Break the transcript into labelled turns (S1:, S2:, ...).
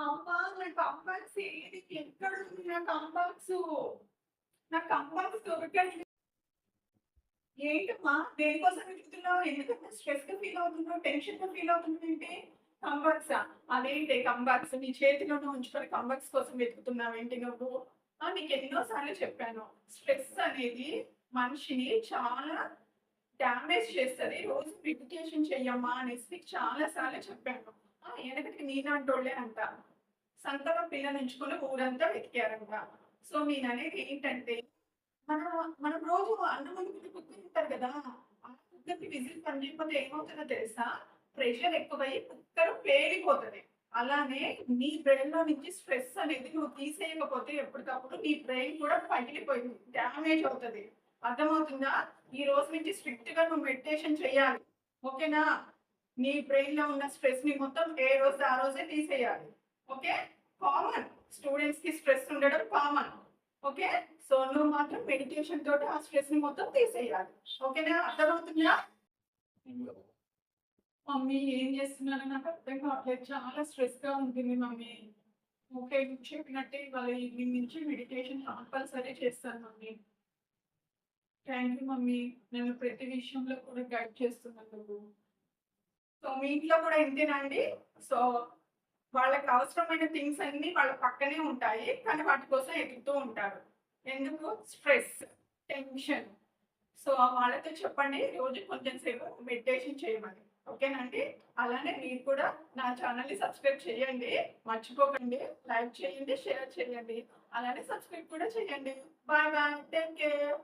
S1: అమ్మా! నా కంబాక్స్ ఏది? ఎక్కడుంది నా కంబాక్సు? నా కంబాక్స్ దొరకట్లేదు. ఏంటమ్మా? దేనికోసం వెతుకుతున్నావు? ఎందుకంత స్ట్రెస్‌గా ఫీల్ అవుతున్నావు? టెన్షన్‌గా ఫీల్ అవుతున్నావేంటి? కంబాక్సా? అదేంటి కంబాక్స్ నీ చేతిలోనే ఉంచుకొని కంబాక్స్ కోసం వెతుకుతున్నావేంటి నువ్వు? నీకు ఎన్నో సార్లు చెప్పాను. స్ట్రెస్ అనేది మనిషిని చాలా డ్యామేజ్ చేస్తది. రోజు మెడిటేషన్ చెయ్యమ్మా అనేసి నీకు చాలా సార్లు చెప్పాను. ఎనకటికి నీలాంటోళ్ళే అంట. సంతలో పిల్లనుంచుకొని ఊరంతా వెతికారంట. సో నేననేది ఏంటంటే మనం మనం రోజు అన్నం వండుకుంటే కుక్కర్ ఉంటది కదా! ఆ కుక్కర్‌కి విజిల్ పనిచేయకపోతే ఏమవుతదో తెలుసా? ప్రెషర్ ఎక్కువయ్యి కుక్కర్ పేలిపోతది. అలానే నీ బ్రెయిన్‌లో నుంచి స్ట్రెస్ అనేది నువ్వు తీసేయకపోతే ఎప్పటికప్పుడు నీ బ్రెయిన్ కూడా పగిలిపోయింది. డ్యామేజ్ అవుతది. అర్థమవుతుందా? ఈ రోజు నుంచి స్ట్రిక్ట్‌గా నువ్వు మెడిటేషన్ చేయాలి. ఓకేనా? నీ బ్రెయిన్‌లో ఉన్న స్ట్రెస్‌ని మొత్తం ఏ రోజుది ఆ రోజే తీసేయాలి. ఓకే? కామన్. స్టూడెంట్స్‌కి స్ట్రెస్ ఉండడం కామన్. ఓకే. సో, నువ్వు మాత్రం మెడిటేషన్ తోటి ఆ స్ట్రెస్‌ని మొత్తం తీసేయాలి. ఓకేనా? అర్థమవుతుందా? మమ్మీ ఏం చేస్తున్నారో నాకు అర్థం కావట్లేదు. చాలా స్ట్రెస్‌గా ఉంటుంది మమ్మీ. ఓకే. నువ్వు చెప్పినట్టే ఇవాళ ఈవినింగ్ నుంచి మెడిటేషన్ కంపల్సరీ చేస్తాను మమ్మీ. Thank you mummy. నన్ను ప్రతి విషయంలో కూడా గైడ్ చేస్తున్నందుకు. సో, మీ ఇంట్లో కూడా ఇంతేనా అండి? సో, వాళ్ళకి అవసరమైన థింగ్స్ అన్నీ వాళ్ళ పక్కనే ఉంటాయి. కానీ వాటి కోసం ఎతుకుతూ ఉంటారు. ఎందుకు? Stress, tension. సో, వాళ్ళతో చెప్పండి రోజు కొంచెం సేపు మెడిటేషన్ చేయమని. ఓకేనా అండి? అలానే మీరు కూడా నా ఛానెల్‌ని సబ్స్క్రైబ్ చేయండి. మర్చిపోకండి. లైక్ చేయండి, షేర్ చేయండి. అలానే సబ్స్క్రైబ్ కూడా చేయండి. Bye bye. Take care.